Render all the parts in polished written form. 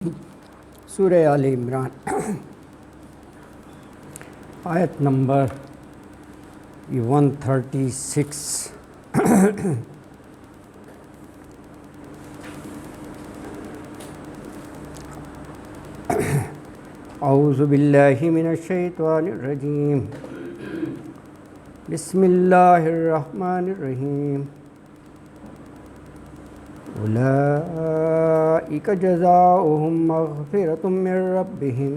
سورہ آل عمران آیت نمبر 136۔ اعوذ باللہ من الشیطان الرجیم، بسم اللہ الرحمن الرحیم۔ اولئک جزاؤہم مغفرۃ من ربہم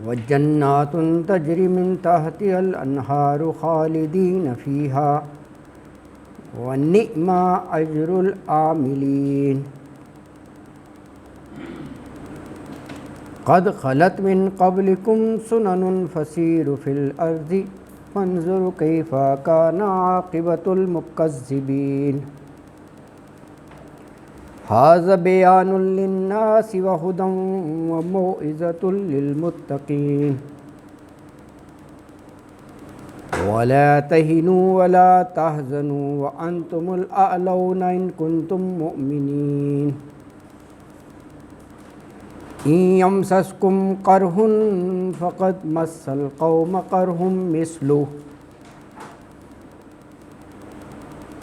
وجنات تجری من تحتہا الانہار خالدین فیہا ونعم اجر العاملین۔ قد خلت من قبلکم سنن فسیروا فی الارض فانظروا کیف کان عاقبۃ المکذبین۔ ھذا بیان للناس وہدی وموعظۃ للمتقین۔ ولا تہنوا ولا تحزنوا وانتم الاعلون ان کنتم مؤمنین۔ ان یمسسکم قرح فقد مس القوم قرح مثلہ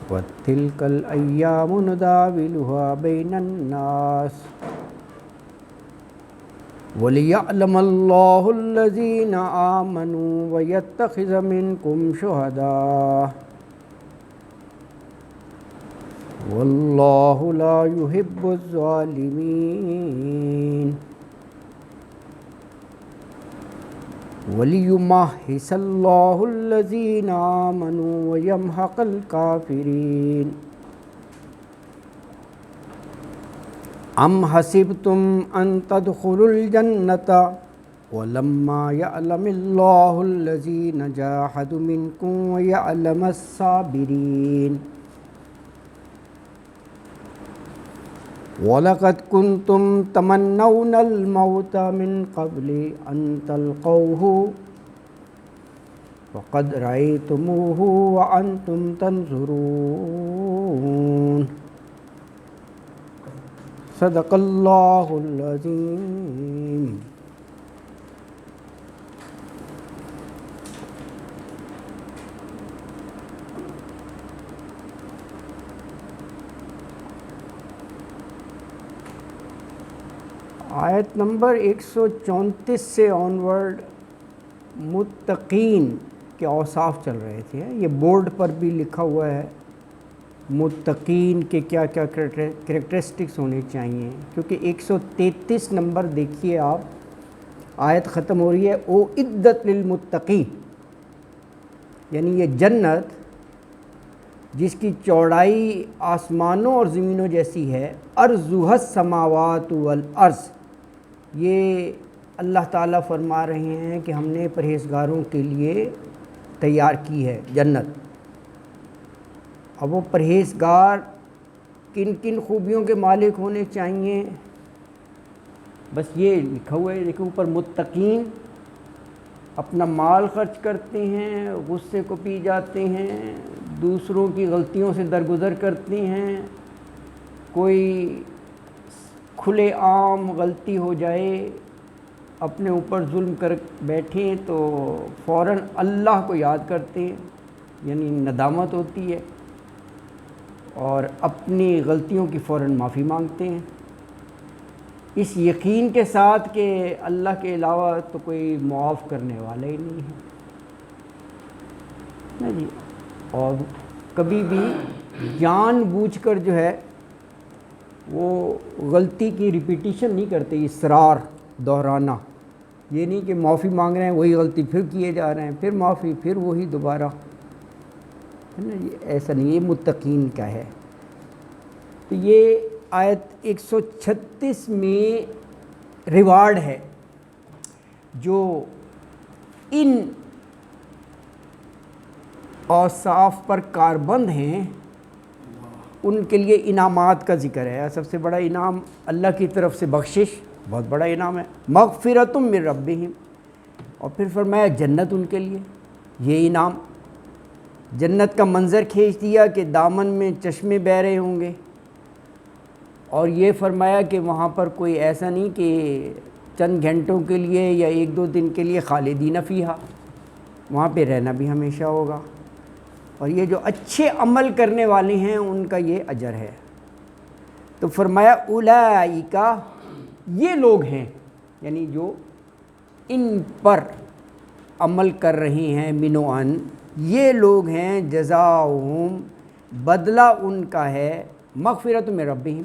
وتلک الایام نداولها بین الناس ولیعلم اللہ الذین آمنوا ویتخذ منکم شہداء واللہ لا یحب الظالمین۔ وَلِيُمَحِّصَ اللَّهُ الَّذِينَ آمَنُوا وَيَمْحَقَ الْكَافِرِينَ۔ أَمْ حَسِبْتُمْ أَن تَدْخُلُوا الْجَنَّةَ وَلَمَّا يَعْلَمِ اللَّهُ الَّذِينَ جَاهَدُوا مِنكُمْ وَيَعْلَمَ الصَّابِرِينَ۔ وَلَقَدْ كُنْتُمْ تَمَنَّوْنَ الْمَوْتَ مِنْ قَبْلِ أَنْ تَلْقَوْهُ وَقَدْ رَأَيْتُمُوهُ وَأَنْتُمْ تَنْظُرُونَ۔ صدق اللہ العظیم۔ آیت نمبر 134 سے آنورڈ متقین کے اوصاف چل رہے تھے۔ یہ بورڈ پر بھی لکھا ہوا ہے متقین کے کیا کیا کریکٹرسٹکس ہونے چاہیے، کیونکہ 133 نمبر دیکھیے آپ، آیت ختم ہو رہی ہے اعدت للمتقین، یعنی یہ جنت جس کی چوڑائی آسمانوں اور زمینوں جیسی ہے، عرضها السماوات والارض، یہ اللہ تعالیٰ فرما رہے ہیں کہ ہم نے پرہیزگاروں کے لیے تیار کی ہے جنت۔ اب وہ پرہیزگار کن کن خوبیوں کے مالک ہونے چاہیے، بس یہ لکھا ہوا ہے دیکھو اوپر، متقین اپنا مال خرچ کرتے ہیں، غصے کو پی جاتے ہیں، دوسروں کی غلطیوں سے درگزر کرتے ہیں، کوئی کھلے عام غلطی ہو جائے، اپنے اوپر ظلم کر بیٹھیں تو فوراً اللہ کو یاد کرتے ہیں، یعنی ندامت ہوتی ہے، اور اپنی غلطیوں کی فوراً معافی مانگتے ہیں، اس یقین کے ساتھ کہ اللہ کے علاوہ تو کوئی معاف کرنے والا ہی نہیں ہے جی۔ اور کبھی بھی جان بوجھ کر جو ہے وہ غلطی کی ریپیٹیشن نہیں کرتے، اصرار دہرانا، یہ نہیں کہ معافی مانگ رہے ہیں وہی غلطی پھر کیے جا رہے ہیں، پھر معافی، پھر وہی دوبارہ، ہے نا جی، ایسا نہیں، یہ متقین کا ہے۔ تو یہ آیت 136 میں ریوارڈ ہے، جو ان اوصاف پر کاربند ہیں ان کے لیے انعامات کا ذکر ہے۔ سب سے بڑا انعام اللہ کی طرف سے بخشش، بہت بڑا انعام ہے، مغفرۃ من ربہم، اور پھر فرمایا جنت ان کے لیے، یہ انعام۔ جنت کا منظر کھینچ دیا کہ دامن میں چشمے بہہ رہے ہوں گے، اور یہ فرمایا کہ وہاں پر کوئی ایسا نہیں کہ چند گھنٹوں کے لیے یا 1-2 دن کے لیے خالدین فیہا، وہاں پہ رہنا بھی ہمیشہ ہوگا، اور یہ جو اچھے عمل کرنے والے ہیں ان کا یہ اجر ہے۔ تو فرمایا اولئک، یہ لوگ ہیں، یعنی جو ان پر عمل کر رہے ہیں، منوان، یہ لوگ ہیں، جزاؤہم، بدلہ ان کا ہے، مغفرۃ من ربہم،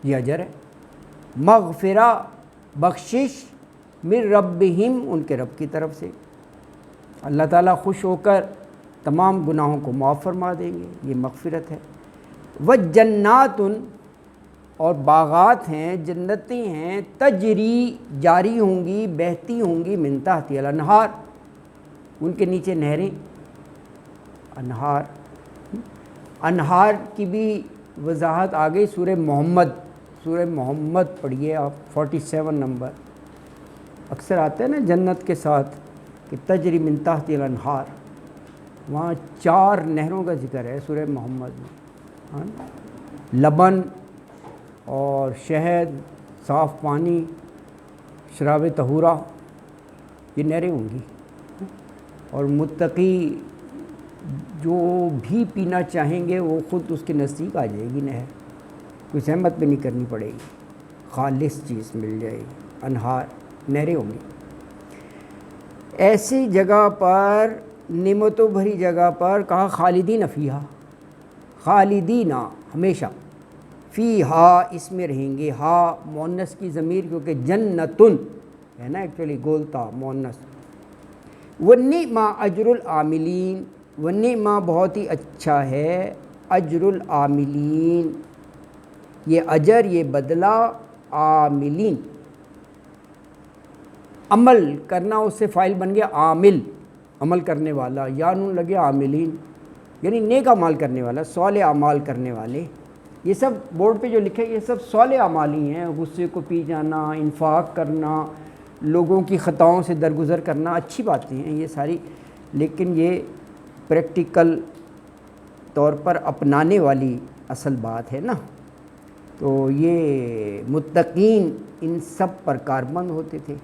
یہ اجر ہے، مغفرہ، بخشش، من ربہم، ان کے رب کی طرف سے، اللہ تعالیٰ خوش ہو کر تمام گناہوں کو معاف فرما دیں گے، یہ مغفرت ہے۔ وجنات، اور باغات ہیں، جنتیں ہیں، تجری، جاری ہوں گی، بہتی ہوں گی، من تحتہا الانہار، ان کے نیچے نہریں، انہار، انہار کی بھی وضاحت آ گئی سورہ محمد پڑھیے آپ، 47 نمبر، اکثر آتے ہیں نا جنت کے ساتھ کہ تجری من تحتہا الانہار، وہاں 4 نہروں کا ذکر ہے سورہ محمد میں، لبن اور شہد، صاف پانی، شراب طہورہ، یہ نہریں ہوں گی، اور متقی جو بھی پینا چاہیں گے وہ خود اس کے نزدیک آ جائے گی نہر، کوئی زحمت بھی نہیں کرنی پڑے گی، خالص چیز مل جائے گی، انہار، نہریں ہوں گی۔ ایسی جگہ پر، نعمتوں بھری جگہ پر کہا خالدین فیہا، خالدین ہمیشہ، فیہا اس میں رہیں گے، ہا مؤنث کی ضمیر کیونکہ جنتن ہے نا ایکچولی گولتا مؤنث، وَالنِّعْمَ اجر العاملین، وَالنِّعْمَ بہت ہی اچھا ہے، اجر العاملین، یہ اجر، یہ بدلہ، عاملین، عمل کرنا، اس سے فاعل بن گیا عامل، عمل کرنے والا، یا نون لگے عاملین، یعنی نیک اعمال کرنے والا، صالح اعمال کرنے والے، یہ سب بورڈ پہ جو لکھے یہ سب صالح اعمال ہی ہیں، غصے کو پی جانا، انفاق کرنا، لوگوں کی خطاؤں سے درگزر کرنا، اچھی باتیں ہیں یہ ساری، لیکن یہ پریکٹیکل طور پر اپنانے والی اصل بات ہے نا۔ تو یہ متقین ان سب پر کاربند ہوتے تھے۔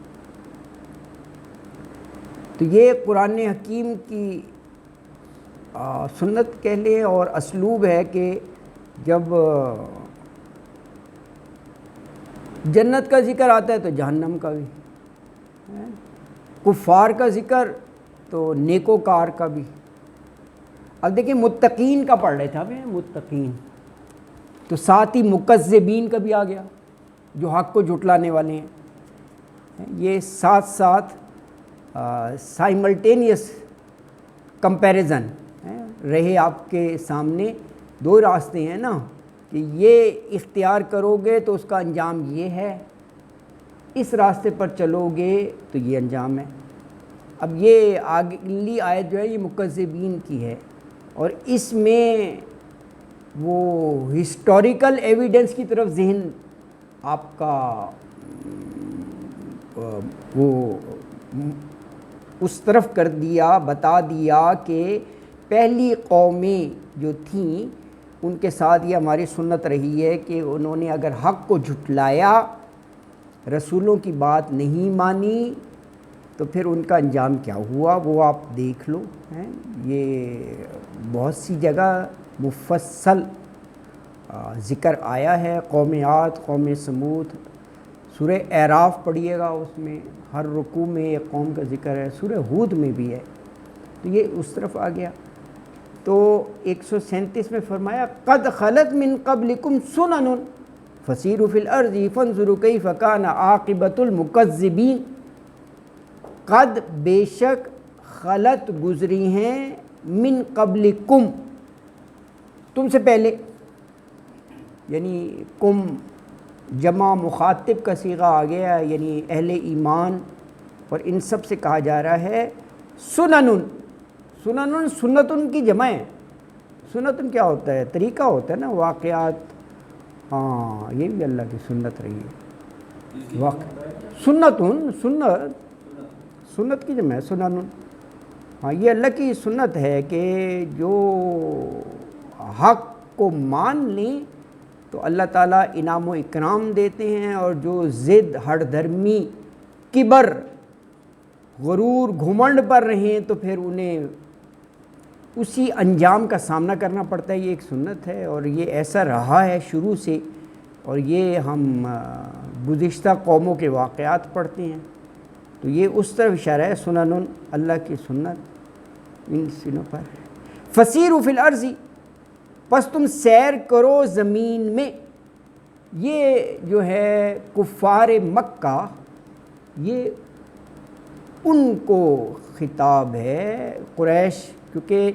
تو یہ قرآن حکیم کی سنت کہہ لیں اور اسلوب ہے کہ جب جنت کا ذکر آتا ہے تو جہنم کا بھی، کفار کا ذکر تو نیکوکار کا بھی۔ اب دیکھیں متقین کا پڑھ رہے تھے ہمیں، متقین تو ساتھ ہی مکذبین کا بھی آ گیا جو حق کو جھٹلانے والے ہیں، یہ ساتھ ساتھ سائملٹینیس کمپیریزن رہے آپ کے سامنے، 2 راستے ہیں نا کہ یہ اختیار کرو گے تو اس کا انجام یہ ہے، اس راستے پر چلو گے تو یہ انجام ہے۔ اب یہ اگلی آیت جو ہے یہ مکذبین کی ہے، اور اس میں وہ ہسٹوریکل ایویڈنس کی طرف ذہن آپ کا وہ اس طرف کر دیا، بتا دیا کہ پہلی قومیں جو تھیں ان کے ساتھ یہ ہماری سنت رہی ہے کہ انہوں نے اگر حق کو جھٹلایا، رسولوں کی بات نہیں مانی، تو پھر ان کا انجام کیا ہوا وہ آپ دیکھ لو، یہ بہت سی جگہ مفصل ذکر آیا ہے، قوم عاد، قوم سمود، سورہ اعراف پڑھیے گا، اس میں ہر رکوع میں ایک قوم کا ذکر ہے، سورہ ہود میں بھی ہے، تو یہ اس طرف آ گیا۔ تو 137 میں فرمایا قد خلت من قبلکم سنن فسیروا فی الارض فانظروا کیف کان عاقبۃ المکذبین، قد بے شک خلت گزری ہیں، من قبلکم تم سے پہلے، یعنی کم جمع مخاطب کا صیغہ آ گیا، یعنی اہل ایمان، اور ان سب سے کہا جا رہا ہے سنن، سنن سنتن کی جمع ہے، سنتن کیا ہوتا ہے؟ طریقہ ہوتا ہے نا، واقعات، ہاں یہ بھی اللہ کی سنت رہی ہے، سنتن، سنت کی جمع ہے سنن، ہاں یہ اللہ کی سنت ہے کہ جو حق کو مان لیں تو اللہ تعالیٰ انعام و اکرام دیتے ہیں، اور جو ضد، ہٹ دھرمی، کبر، غرور، گھمنڈ پر رہیں تو پھر انہیں اسی انجام کا سامنا کرنا پڑتا ہے۔ یہ ایک سنت ہے اور یہ ایسا رہا ہے شروع سے، اور یہ ہم گزشتہ قوموں کے واقعات پڑھتے ہیں تو یہ اس طرف اشارہ ہے، سنن اللہ کی سنت ان سنوں پر۔ فسیروا فی الارض، پس تم سیر کرو زمین میں۔ یہ جو ہے کفار مکہ، یہ ان کو خطاب ہے، قریش، کیونکہ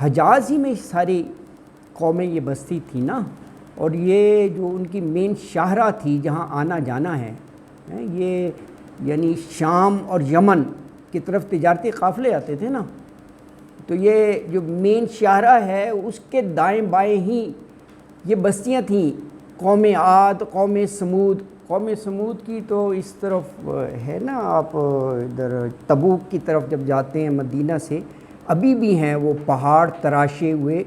حجاز ہی میں ساری قومیں یہ بستی تھی نا، اور یہ جو ان کی مین شاہراہ تھی جہاں آنا جانا ہے، یہ یعنی شام اور یمن کی طرف تجارتی قافلے آتے تھے نا، تو یہ جو مین شاہراہ ہے اس کے دائیں بائیں ہی یہ بستیاں تھیں۔ قوم عاد، قوم سمود، قوم سمود کی تو اس طرف ہے نا، آپ ادھر تبوک کی طرف جب جاتے ہیں مدینہ سے، ابھی بھی ہیں وہ پہاڑ تراشے ہوئے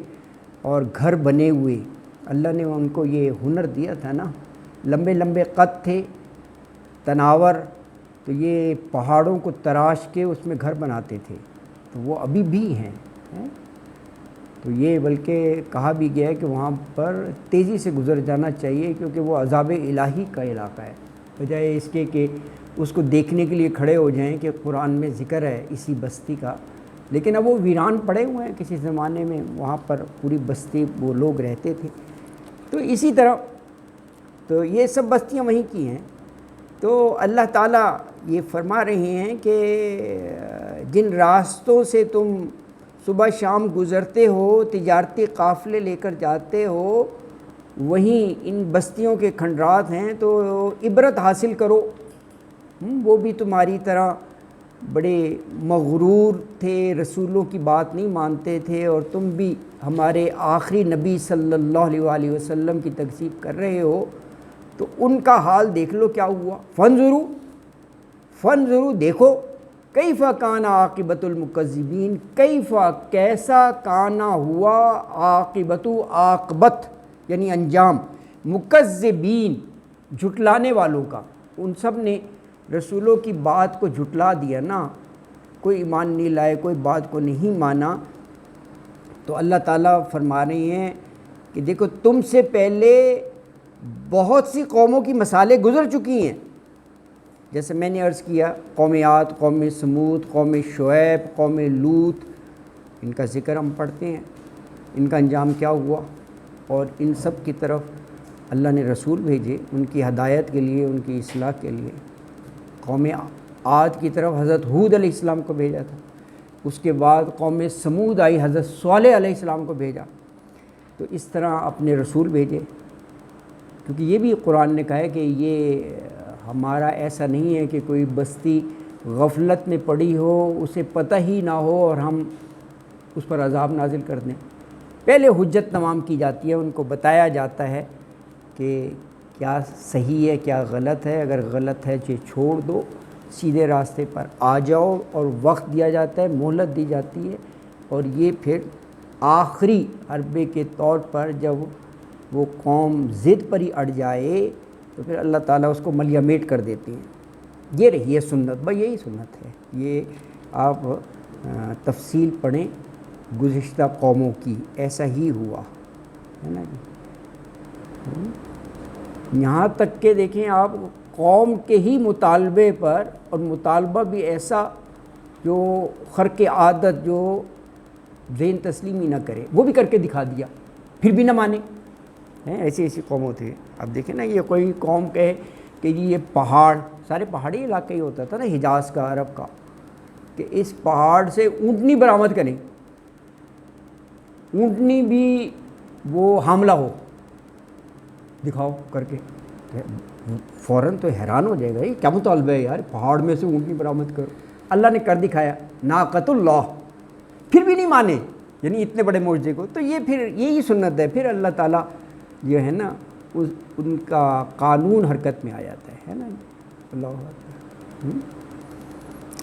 اور گھر بنے ہوئے۔ اللہ نے ان کو یہ ہنر دیا تھا نا، لمبے لمبے قد تھے، تناور، تو یہ پہاڑوں کو تراش کے اس میں گھر بناتے تھے، تو وہ ابھی بھی ہیں۔ تو یہ بلکہ کہا بھی گیا ہے کہ وہاں پر تیزی سے گزر جانا چاہیے، کیونکہ وہ عذاب الہی کا علاقہ ہے، بجائے اس کے کہ اس کو دیکھنے کے لیے کھڑے ہو جائیں کہ قرآن میں ذکر ہے اسی بستی کا، لیکن اب وہ ویران پڑے ہوئے ہیں، کسی زمانے میں وہاں پر پوری بستی وہ لوگ رہتے تھے۔ تو اسی طرح تو یہ سب بستیاں وہیں کی ہیں۔ تو اللہ تعالیٰ یہ فرما رہے ہیں کہ جن راستوں سے تم صبح شام گزرتے ہو، تجارتی قافلے لے کر جاتے ہو، وہیں ان بستیوں کے کھنڈرات ہیں، تو عبرت حاصل کرو۔ وہ بھی تمہاری طرح بڑے مغرور تھے، رسولوں کی بات نہیں مانتے تھے، اور تم بھی ہمارے آخری نبی صلی اللہ علیہ وآلہ وسلم کی تکذیب کر رہے ہو، تو ان کا حال دیکھ لو کیا ہوا۔ فانظروا دیکھو، کیف کان عاقبۃ المکذبین، کیف کیسا کانا ہوا، عاقبت یعنی انجام، مکذبین جھٹلانے والوں کا۔ ان سب نے رسولوں کی بات کو جھٹلا دیا نا، کوئی ایمان نہیں لائے، کوئی بات کو نہیں مانا۔ تو اللہ تعالیٰ فرما رہے ہیں کہ دیکھو تم سے پہلے بہت سی قوموں کی مثالیں گزر چکی ہیں، جیسے میں نے عرض کیا، قوم عاد، قوم سمود، قوم شعیب، قوم لوط، ان کا ذکر ہم پڑھتے ہیں، ان کا انجام کیا ہوا، اور ان سب کی طرف اللہ نے رسول بھیجے ان کی ہدایت کے لیے، ان کی اصلاح کے لیے۔ قوم عاد کی طرف حضرت ہود علیہ السلام کو بھیجا تھا، اس کے بعد قوم سمود آئی، حضرت صالح علیہ السلام کو بھیجا۔ تو اس طرح اپنے رسول بھیجے، کیونکہ یہ بھی قرآن نے کہا ہے کہ یہ ہمارا ایسا نہیں ہے کہ کوئی بستی غفلت میں پڑی ہو، اسے پتہ ہی نہ ہو اور ہم اس پر عذاب نازل کر دیں۔ پہلے حجت تمام کی جاتی ہے، ان کو بتایا جاتا ہے کہ کیا صحیح ہے کیا غلط ہے، اگر غلط ہے چھوڑ دو، سیدھے راستے پر آ جاؤ، اور وقت دیا جاتا ہے، مہلت دی جاتی ہے، اور یہ پھر آخری حربے کے طور پر جب وہ قوم ضد پر ہی اڑ جائے تو پھر اللہ تعالیٰ اس کو ملیہ میٹ کر دیتے ہیں۔ یہ رہی ہے سنت، بھائی یہی سنت ہے۔ یہ آپ تفصیل پڑھیں گزشتہ قوموں کی، ایسا ہی ہوا ہے نا جی۔ یہاں تک کہ دیکھیں آپ قوم کے ہی مطالبے پر، اور مطالبہ بھی ایسا جو خرق عادت، جو ذہن تسلیم ہی نہ کرے، وہ بھی کر کے دکھا دیا، پھر بھی نہ مانے ہیں، ایسی اقواموں تھے۔ اب دیکھیں نا، یہ کوئی قوم کہے کہ جی یہ پہاڑ، سارے پہاڑی علاقے ہی ہوتا تھا نا حجاز کا، عرب کا، کہ اس پہاڑ سے اونٹنی برآمد کریں، اونٹنی بھی وہ حاملہ ہو، دکھاؤ کر کے، فوراً تو حیران ہو جائے گا، یہ کیا مطالبہ ہے یار، پہاڑ میں سے اونٹنی برآمد کرو۔ اللہ نے کر دکھایا، ناقۃ اللہ، پھر بھی نہیں مانے، یعنی اتنے بڑے معجزے کو۔ تو یہ پھر یہی سنت ہے، پھر اللہ تعالیٰ جو ہے نا ان کا قانون حرکت میں آ جاتا ہے نا۔ اللہ اکبر۔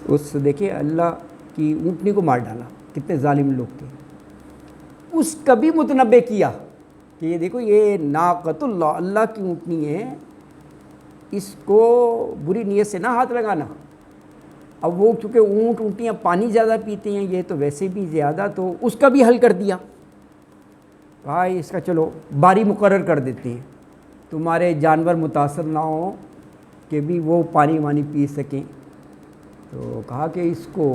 اس دیکھیں اللہ کی اونٹنی کو مار ڈالا، کتنے ظالم لوگ تھے، اس کا بھی متنبع کیا کہ یہ دیکھو یہ ناقۃ اللہ، اللہ کی اونٹنی ہے، اس کو بری نیت سے نہ ہاتھ لگانا۔ اب وہ چونکہ اونٹیاں پانی زیادہ پیتے ہیں، یہ تو ویسے بھی زیادہ، تو اس کا بھی حل کر دیا، کہا اس کا چلو باری مقرر کر دیتے ہیں، تمہارے جانور متاثر نہ ہوں کہ بھی وہ پانی وانی پی سکیں۔ تو کہا کہ اس کو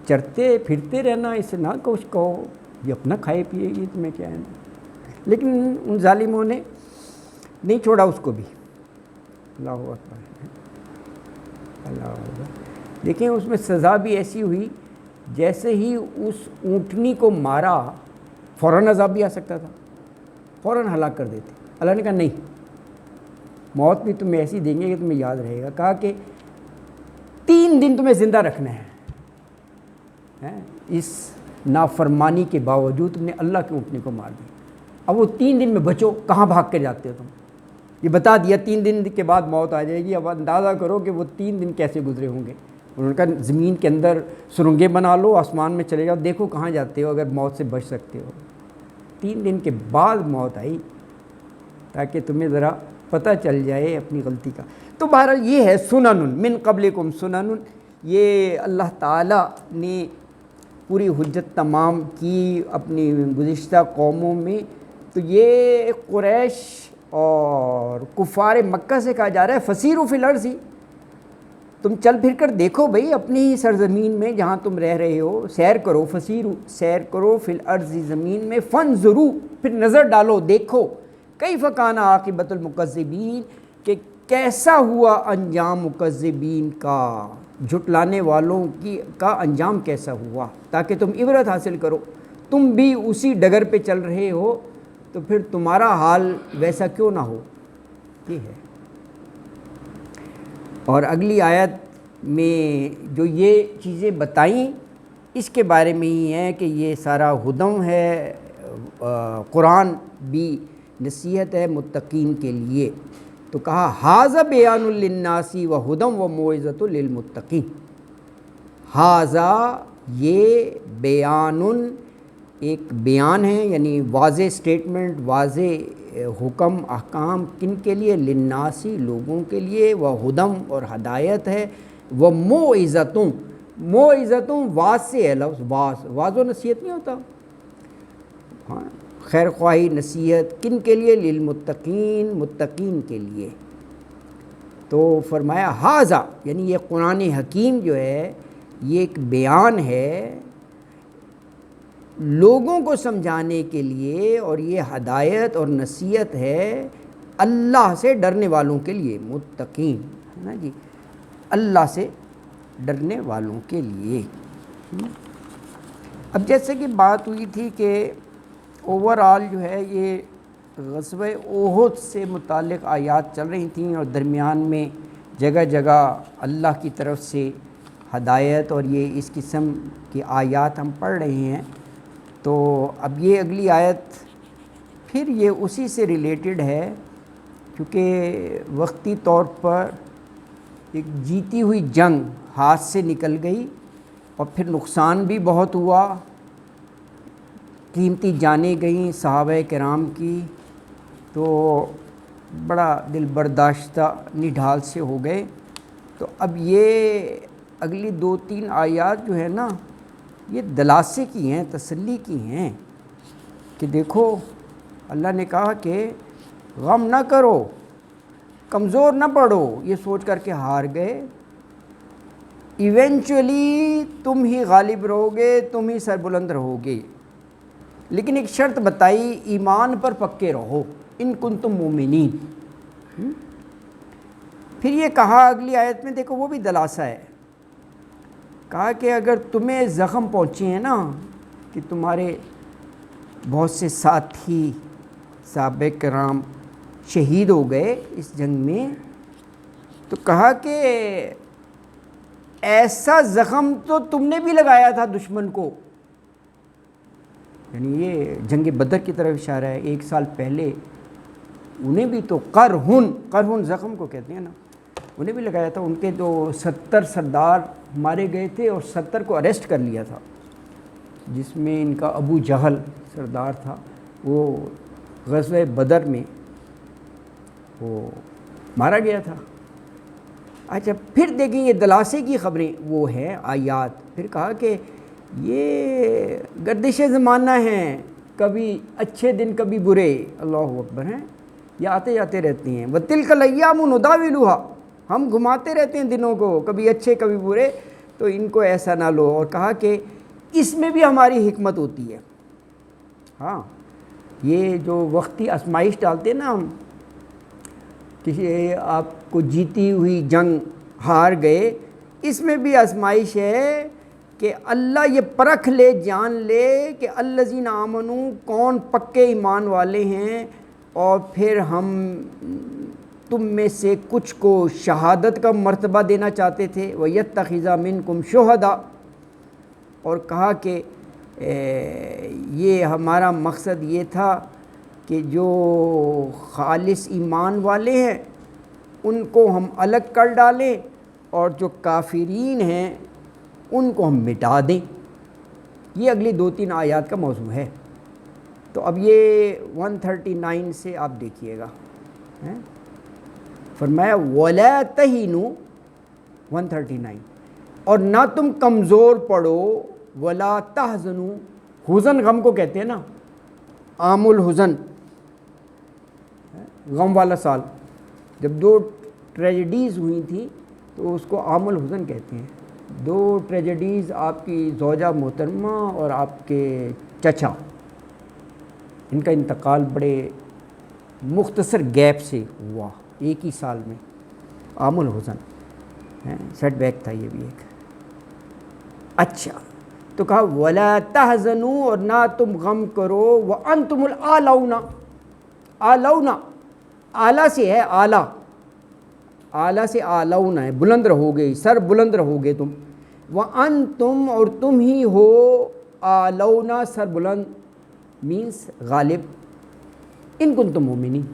چرتے پھرتے رہنا، اسے نہ کچھ کہو، یہ اپنا کھائے پیے گی، تمہیں کیا ہے۔ لیکن ان ظالموں نے نہیں چھوڑا اس کو بھی۔ اللہ اکبر، اللہ اکبر۔ دیکھیں اس میں سزا بھی ایسی ہوئی، جیسے ہی اس اونٹنی کو مارا فوراً عذاب بھی آ سکتا تھا، فوراً ہلاک کر دیتے۔ اللہ نے کہا نہیں، موت بھی تمہیں ایسی دیں گے کہ تمہیں یاد رہے گا۔ کہا کہ 3 دن تمہیں زندہ رکھنا ہے، اس نافرمانی کے باوجود تم نے اللہ کی اونٹنی کو مار دیا۔ اب وہ 3 دن میں بچو، کہاں بھاگ کے جاتے ہو تم؟ یہ بتا دیا 3 دن کے بعد موت آ جائے گی، اب اندازہ کرو کہ وہ 3 دن کیسے گزرے ہوں گے۔ انہوں نے کہا زمین کے اندر سرنگیں بنا لو، آسمان میں چلے جاؤ، دیکھو کہاں جاتے ہو اگر موت سے بچ سکتے ہو۔ 3 دن کے بعد موت آئی تاکہ تمہیں ذرا پتہ چل جائے اپنی غلطی کا۔ تو بہرحال یہ ہے سنن من قبلکم سنن، یہ اللہ تعالیٰ نے پوری حجت تمام کی اپنی گزشتہ قوموں میں۔ تو یہ قریش اور کفار مکہ سے کہا جا رہا ہے فسیروا فی الارض، تم چل پھر کر دیکھو بھئی اپنی ہی سرزمین میں جہاں تم رہ رہے ہو، سیر کرو، فسیروا سیر کرو، فی الارض زمین میں، فانظروا پھر نظر ڈالو، دیکھو، کیف کان عاقبۃ المکذبین کہ کیسا ہوا انجام مکذبین کا، جھٹلانے والوں کا انجام کیسا ہوا، تاکہ تم عبرت حاصل کرو۔ تم بھی اسی ڈگر پہ چل رہے ہو تو پھر تمہارا حال ویسا کیوں نہ ہو۔ یہ ہے۔ اور اگلی آیت میں جو یہ چیزیں بتائیں اس کے بارے میں ہی ہے کہ یہ سارا ہدم ہے، قرآن بھی نصیحت ہے متقین کے لیے۔ تو کہا ھذا بیان للناس وہدی وموعظۃ للمتقین، ھذا یہ بیان، ایک بیان ہے یعنی واضح سٹیٹمنٹ، واضح حکم احکام، کن کے لیے؟ للناسی لوگوں کے لیے، وہدم اور ہدایت ہے، وموعظۃ، موعظۃ واضح سے ہے لفظ، واضح و نصیحت نہیں ہوتا، ہاں خیر خواہی نصیحت، کن کے لیے؟ للمتقین، متقین کے لیے۔ تو فرمایا ھذا یعنی یہ قرآن حکیم جو ہے یہ ایک بیان ہے لوگوں کو سمجھانے کے لیے، اور یہ ہدایت اور نصیحت ہے اللہ سے ڈرنے والوں کے لیے، متقین ہے نا جی، اللہ سے ڈرنے والوں کے لیے۔ اب جیسے کہ بات ہوئی تھی کہ اوورآل جو ہے یہ غزوہ احد سے متعلق آیات چل رہی تھیں، اور درمیان میں جگہ جگہ اللہ کی طرف سے ہدایت اور یہ اس قسم کی آیات ہم پڑھ رہے ہیں۔ تو اب یہ اگلی آیت پھر یہ اسی سے ریلیٹڈ ہے، کیونکہ وقتی طور پر ایک جیتی ہوئی جنگ ہاتھ سے نکل گئی، اور پھر نقصان بھی بہت ہوا، قیمتی جانیں گئیں صحابہ کرام کی، تو بڑا دل برداشتہ نڈھال سے ہو گئے۔ تو اب یہ اگلی 2-3 آیات جو ہے نا یہ دلاسے کی ہیں، تسلی کی ہیں، کہ دیکھو اللہ نے کہا کہ غم نہ کرو، کمزور نہ پڑو، یہ سوچ کر کے ہار گئے، ایونچولی تم ہی غالب رہو گے، تم ہی سربلند رہو گے، لیکن ایک شرط بتائی، ایمان پر پکے رہو، ان کنتم مومنین۔ پھر یہ کہا اگلی آیت میں، دیکھو وہ بھی دلاسا ہے، کہا کہ اگر تمہیں زخم پہنچے ہیں نا، کہ تمہارے بہت سے ساتھی صحابہ کرام شہید ہو گئے اس جنگ میں، تو کہا کہ ایسا زخم تو تم نے بھی لگایا تھا دشمن کو، یعنی یہ جنگ بدر کی طرف اشارہ ہے، 1 سال پہلے انہیں بھی تو قرہن زخم کو کہتے ہیں نا، انہیں بھی لگایا تھا، ان کے جو 70 سردار مارے گئے تھے اور 70 کو اریسٹ کر لیا تھا، جس میں ان کا ابو جہل سردار تھا، وہ غزوہ بدر میں وہ مارا گیا تھا۔ اچھا پھر دیکھیں یہ دلاسے کی خبریں وہ ہے آیات، پھر کہا کہ یہ گردش زمانہ ہیں، کبھی اچھے دن کبھی برے، اللہ اکبر ہیں، یہ آتے جاتے رہتی ہیں۔ وَتِلْكَ الْأَيَّامُ نُدَاوِلُهَا، ہم گھماتے رہتے ہیں دنوں کو، کبھی اچھے کبھی برے، تو ان کو ایسا نہ لو۔ اور کہا کہ اس میں بھی ہماری حکمت ہوتی ہے۔ ہاں یہ جو وقتی آزمائش ڈالتے ہیں نا ہم، کسی آپ کو جیتی ہوئی جنگ ہار گئے، اس میں بھی آزمائش ہے کہ اللہ یہ پرکھ لے، جان لے کہ الذین آمنوا کون پکے ایمان والے ہیں، اور پھر ہم تم میں سے کچھ کو شہادت کا مرتبہ دینا چاہتے تھے، وَيَتَّخِذَ مِنْكُمْ شُهَدَاءَ، اور کہا کہ یہ ہمارا مقصد یہ تھا کہ جو خالص ایمان والے ہیں ان کو ہم الگ کر ڈالیں، اور جو کافرین ہیں ان کو ہم مٹا دیں۔ یہ اگلی 2-3 آیات کا موضوع ہے۔ تو اب یہ 139 سے آپ دیکھیے گا، فرمایا وَلَا تَهِنُوا 139، اور نہ تم کمزور پڑو، وَلَا تَحْزَنُوا، حزن غم کو کہتے ہیں نا، عام الحزن، غم والا سال، جب 2 ٹریجڈیز ہوئی تھیں تو اس کو عام الحزن کہتے ہیں۔ 2 ٹریجڈیز، آپ کی زوجہ محترمہ اور آپ کے چچا، ان کا انتقال بڑے مختصر گیپ سے ہوا، ایک ہی سال میں، عام الحزن، سیٹ بیک تھا یہ بھی ایک۔ اچھا تو کہا وَلَا تَحْزَنُوا، اور نہ تم غم کرو، وَأَنْتُمُ الْأَعْلَوْنَ، آلونا اعلیٰ سے ہے، اعلیٰ، اعلیٰ سے آلونا ہے، بلند رہو گے، سر بلند رہو گے تم، وَأَنْتُمْ، اور تم ہی ہو، آلونا سر بلند، مینس غالب، ان کنتم مومنین،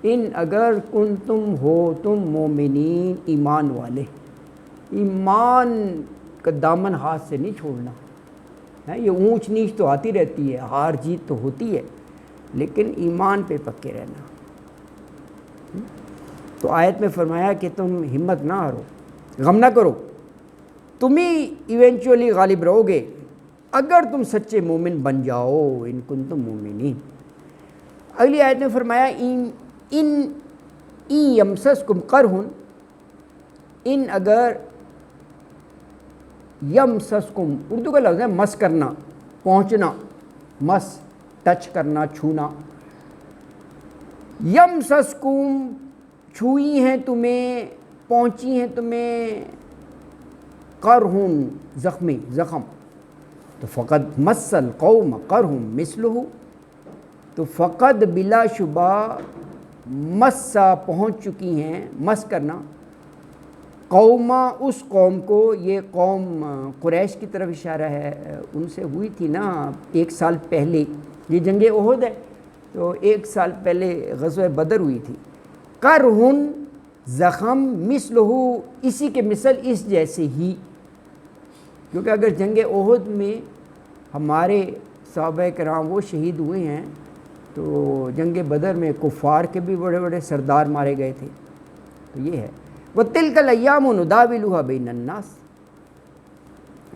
ان اگر کنتم ہو تم مومنین، ایمان والے، ایمان کا دامن ہاتھ سے نہیں چھوڑنا ہے۔ یہ اونچ نیچ تو آتی رہتی ہے، ہار جیت تو ہوتی ہے، لیکن ایمان پہ پکے رہنا۔ تو آیت میں فرمایا کہ تم ہمت نہ ہارو، غم نہ کرو، تم ہی ایونچولی غالب رہو گے اگر تم سچے مومن بن جاؤ، ان کنتم مومنین۔ اگلی آیت میں فرمایا ان یمسسکم قرح، ان اگر یمسسکم، اردو کا لفظ ہے مس کرنا، پہنچنا، مس ٹچ کرنا، چھونا، یمسسکم چھوئی ہیں تمہیں، پہنچی ہیں تمہیں، قرح زخم، تو فقط مس القوم قرح مثلہ، تو فقط بلا شبہ مسا پہنچ چکی ہیں، مس کرنا، قوما اس قوم کو، یہ قوم قریش کی طرف اشارہ ہے، ان سے ہوئی تھی نا 1 سال پہلے، یہ جنگ احد ہے، تو 1 سال پہلے غزوہ بدر ہوئی تھی۔ قرح زخم مثلہ، اسی کے مثل، اس جیسے ہی، کیونکہ اگر جنگ احد میں ہمارے صحابہ کرام وہ شہید ہوئے ہیں، تو جنگ بدر میں کفار کے بھی بڑے بڑے سردار مارے گئے تھے، تو یہ ہے۔ وَتِلْكَ الْأَيَّامُ نُدَاوِلُهَا بَيْنَ النَّاسِ،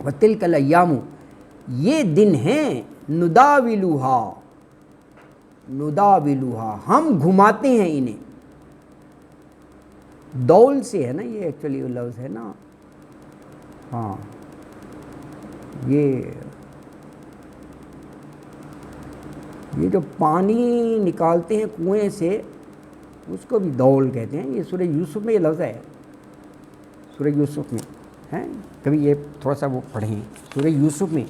وَتِلْكَ الْأَيَّامُ، یہ دن ہیں، نُدَاوِلُهَا، ہم گھماتے ہیں انہیں، دول سے ہے نا یہ ایکچولی لفظ ہے نا، ہاں یہ جو پانی نکالتے ہیں کنویں سے اس کو بھی دول کہتے ہیں۔ یہ سورہ یوسف میں یہ لفظ ہے، سورہ یوسف میں ہے، کبھی یہ تھوڑا سا وہ پڑھیں، سورہ یوسف میں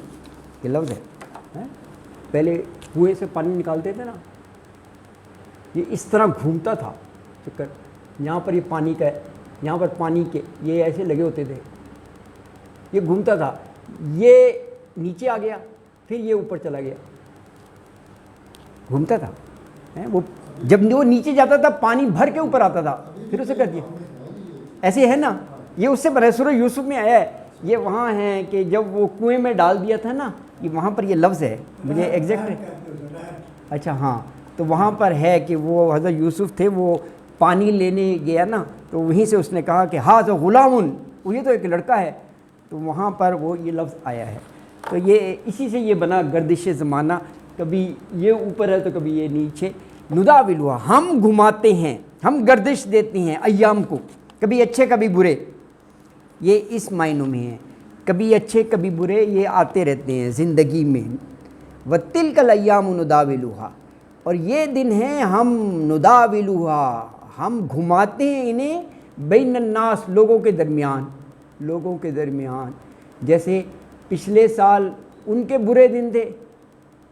یہ لفظ ہے۔ پہلے کنویں سے پانی نکالتے تھے نا، یہ اس طرح گھومتا تھا چکر، یہاں پر یہ پانی کا ہے، یہاں پر پانی کے یہ ایسے لگے ہوتے تھے، یہ گھومتا تھا، یہ نیچے آ گیا، پھر یہ اوپر چلا گیا، گھومتا تھا۔ وہ جب وہ نیچے جاتا تھا پانی بھر کے اوپر آتا تھا، پھر اسے کر دیا، ایسے ہے نا، یہ اس سے بنا سورہ یوسف میں آیا ہے، یہ وہاں ہے کہ جب وہ کنویں میں ڈال دیا تھا نا، یہ وہاں پر یہ لفظ ہے، مجھے ایگزیکٹ، اچھا ہاں، تو وہاں پر ہے کہ وہ حضرت یوسف تھے، وہ پانی لینے گیا نا، تو وہیں سے اس نے کہا کہ ہاں تو غلام، وہ یہ تو ایک لڑکا ہے، تو وہاں پر وہ یہ لفظ آیا ہے. تو یہ اسی سے یہ بنا گردش زمانہ، کبھی یہ اوپر ہے تو کبھی یہ نیچے. نداولھا، ہم گھماتے ہیں، ہم گردش دیتے ہیں ایام کو، کبھی اچھے کبھی برے. یہ اس معنوں میں ہے، کبھی اچھے کبھی برے یہ آتے رہتے ہیں زندگی میں. وَتِلْكَ الْأَيَّامُ نُدَاوِلُهَا، اور یہ دن ہیں ہم نداولھا، ہم گھماتے ہیں انہیں بین الناس، لوگوں کے درمیان، لوگوں کے درمیان. جیسے پچھلے سال ان کے برے دن تھے،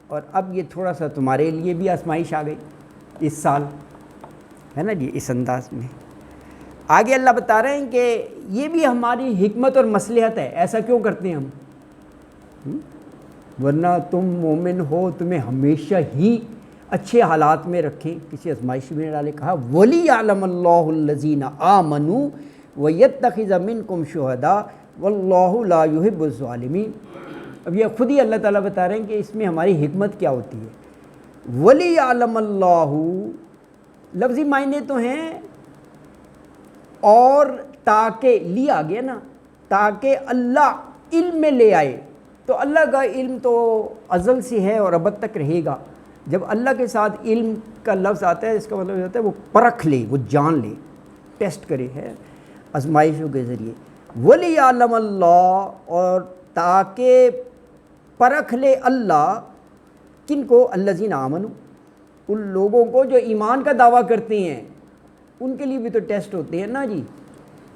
اور اب یہ تھوڑا سا تمہارے لیے بھی آزمائش آ گئی اس سال، ہے نا جی، اس انداز میں. آگے اللہ بتا رہے ہیں کہ یہ بھی ہماری حکمت اور مصلحت ہے. ایسا کیوں کرتے ہیں ہم؟ ورنہ تم مومن ہو، تمہیں ہمیشہ ہی اچھے حالات میں رکھیں، کسی آزمائش میں ڈالے. کہا وَلِيَعْلَمَ اللَّهُ الَّذِينَ آمَنُوا وَيَتَّخِذَ مِنْكُمْ شُهَدَاءَ وَاللَّهُ لَا يُحِبُّ الظَّالِمِينَ. اب یہ خود ہی اللہ تعالیٰ بتا رہے ہیں کہ اس میں ہماری حکمت کیا ہوتی ہے. وَلِيَعْلَمَ اللَّهُ لفظی معنی تو ہیں، اور تاکہ لیا گیا نا، تاکہ اللہ علم میں لے آئے. تو اللہ کا علم تو ازل سے ہے اور ابد تک رہے گا. جب اللہ کے ساتھ علم کا لفظ آتا ہے، اس کا مطلب ہوتا ہے وہ پرکھ لے، وہ جان لے، ٹیسٹ کرے ہے آزمائشوں کے ذریعے. وَلِيَعْلَمَ اللَّهُ، اور تاکہ پرکھ لے اللہ، کن کو؟ الَّذِينَ آمَنُوا، ان لوگوں کو جو ایمان کا دعویٰ کرتے ہیں، ان کے لیے بھی تو ٹیسٹ ہوتے ہیں نا جی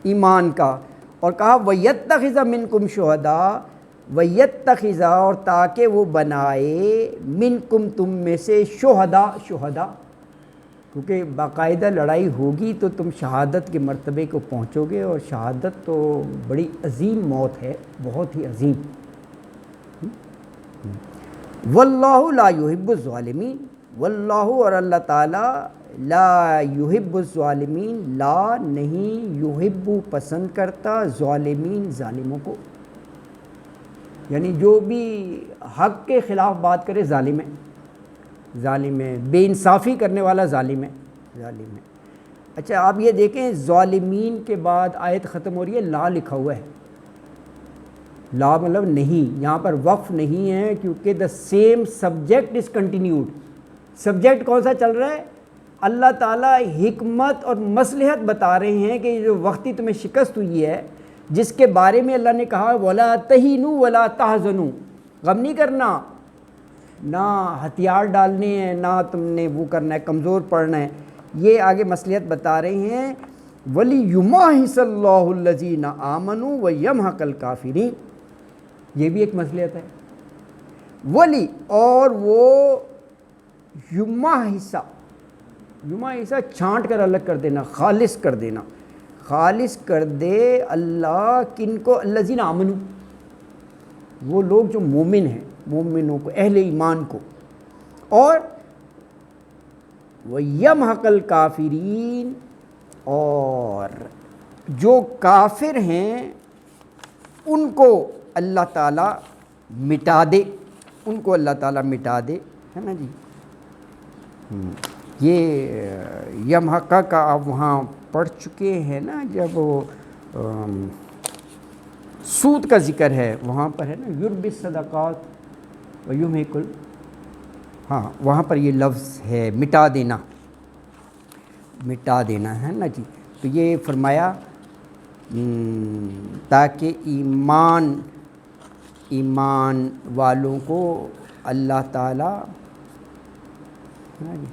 ایمان کا. اور کہا وَيَتَّخِذَ مِنْكُمْ شُهَدَاءَ، وَيَتَّخِذَ، اور تاکہ وہ بنائے، منکم تم میں سے، شہداء، شہداء، کیونکہ باقاعدہ لڑائی ہوگی تو تم شہادت کے مرتبے کو پہنچو گے، اور شہادت تو بڑی عظیم موت ہے، بہت ہی عظیم. وَاللَّهُ لَا يُحِبُّ الظَّالِمِينَ، واللہ، اور اللہ تعالیٰ، لا یحب الظالمین، لا نہیں، یحب پسند کرتا، ظالمین ظالموں کو. یعنی جو بھی حق کے خلاف بات کرے ظالم ہے، ظالم ہے، بے انصافی کرنے والا ظالم ہے، ظالم ہے. اچھا آپ یہ دیکھیں، ظالمین کے بعد آیت ختم ہو رہی ہے، لا لکھا ہوا ہے. لا مطلب نہیں، یہاں پر وقف نہیں ہے، کیونکہ the same subject is continued. Subject کون سا چل رہا ہے؟ اللہ تعالیٰ حکمت اور مصلحت بتا رہے ہیں کہ جو وقتی تمہیں شکست ہوئی ہے، جس کے بارے میں اللہ نے کہا وَلَا تَهِنُوا وَلَا تَحْزَنُوا، غم نہیں کرنا، نہ ہتھیار ڈالنے ہیں، نہ تم نے وہ کرنا ہے، کمزور پڑنا ہے. یہ آگے مصلحت بتا رہے ہیں. وَلِيُمَحِّصَ اللَّهُ الَّذِينَ آمَنُوا وَيَمْحَقَ الْكَافِرِينَ، یہ بھی ایک مصلحت ہے. ولی، اور وہ یمحص، یمحص چھانٹ کر الگ کر دینا، خالص کر دینا، خالص کر دے اللہ کن کو؟ الذین آمنوا، وہ لوگ جو مومن ہیں، مومنوں کو، اہل ایمان کو. اور وَيَمْحَقَ الْكَافِرِينَ، اور جو کافر ہیں ان کو اللہ تعالیٰ مٹا دے، ان کو اللہ تعالیٰ مٹا دے، ہے نا جی. یہ یمحق کا آپ وہاں پڑھ چکے ہیں نا، جب سود کا ذکر ہے وہاں پر ہے نا، یربی الصدقات ویمحق، ہاں وہاں پر یہ لفظ ہے مٹا دینا، مٹا دینا، ہے نا جی. تو یہ فرمایا تاکہ ایمان والوں کو اللہ تعالیٰ، ہے نا جی،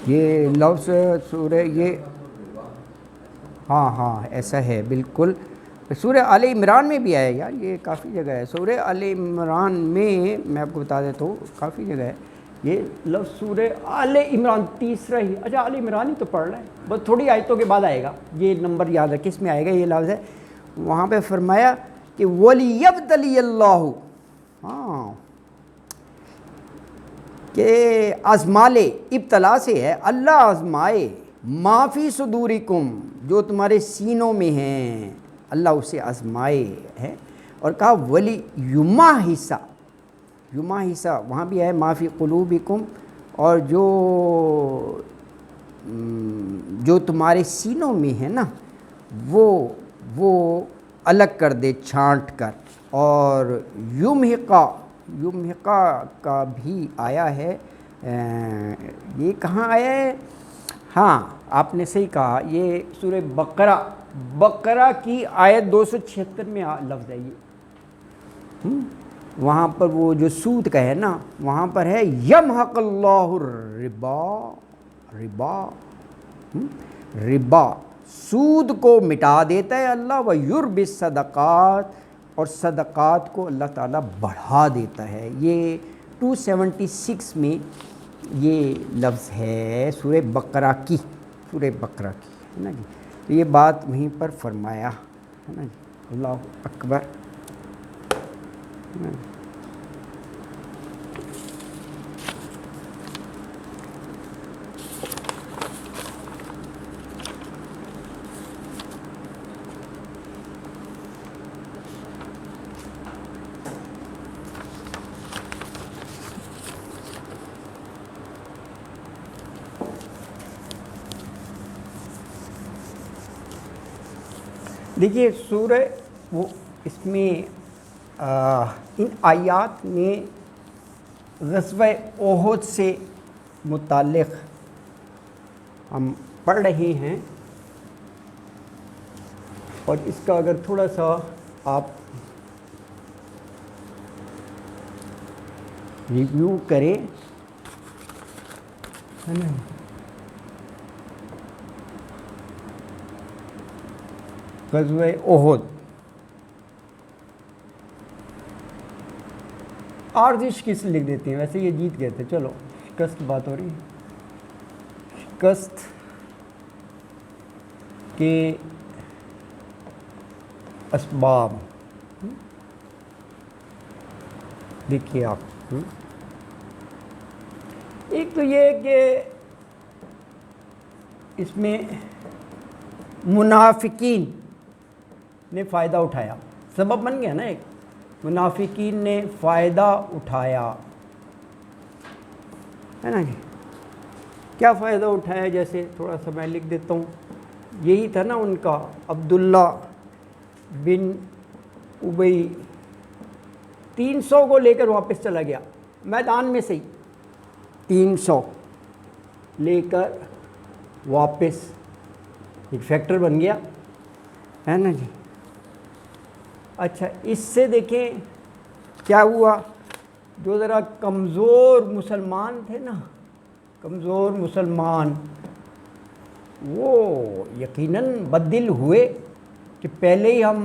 یہ لفظ سورہ، یہ ہاں ایسا ہے بالکل. سورہ آل عمران میں بھی آیا یار، یہ کافی جگہ ہے. سورہ آل عمران میں آپ کو بتا دیتا ہوں، کافی جگہ ہے یہ لفظ. سورہ آل عمران تیسرا ہی، اچھا آل عمران ہی تو پڑھ رہے ہیں، بس تھوڑی آیتوں کے بعد آئے گا یہ نمبر، یاد رکھیں اس میں آئے گا یہ لفظ ہے. وہاں پہ فرمایا کہ وَلِيَبْتَلِيَ اللَّهُ، ہاں کہ آزما لے، ابتلا سے ہے، اللہ آزمائے، ما فی صدورکم، جو تمہارے سینوں میں ہیں، اللہ اسے آزمائے ہے، اور کہا ولی یما حصہ، یما حصہ وہاں بھی ہے ما فی قلوبکم، اور جو تمہارے سینوں میں ہے نا وہ الگ کر دے چھانٹ کر، اور یمحقا کا بھی آیا ہے، یہ کہاں آیا ہے؟ ہاں آپ نے صحیح کہا، یہ سورہ بقرہ کی آیت 276 میں لفظ ہے یہ، وہاں پر وہ جو سود کا ہے نا وہاں پر ہے یمحق اللہ ربا، سود کو مٹا دیتا ہے اللہ، ویربی الصدقات، اور صدقات کو اللہ تعالیٰ بڑھا دیتا ہے۔ یہ 276 میں یہ لفظ ہے سورہ بقرہ کی ہے نا جی، تو یہ بات وہیں پر فرمایا ہے نا جی، اللہ اکبر۔ دیکھیے سورہ وہ اس میں ان آیات میں غزوہ احد سے متعلق ہم پڑھ رہے ہیں، اور اس کا اگر تھوڑا سا آپ ریویو کریں ہے نا، غزوہ احد آرزش کس لکھ دیتے ہیں، ویسے یہ جیت گئے تھے، چلو شکست کی بات ہو رہی ہے، شکست کے اسباب دیکھیے آپ، ایک تو یہ کہ اس میں منافقین نے فائدہ اٹھایا، سبب بن گیا نا، ایک منافقین نے فائدہ اٹھایا ہے نا جی، کیا فائدہ اٹھایا؟ جیسے تھوڑا سا میں لکھ دیتا ہوں، یہی تھا نا ان کا، عبداللہ بن ابی 300 کو لے کر واپس چلا گیا میدان میں سے ہی، 300 لے کر واپس، ایک فیکٹر بن گیا ہے نا جی۔ اچھا اس سے دیکھیں کیا ہوا، جو ذرا کمزور مسلمان تھے نا، کمزور مسلمان، وہ یقیناً بددل ہوئے کہ پہلے ہی ہم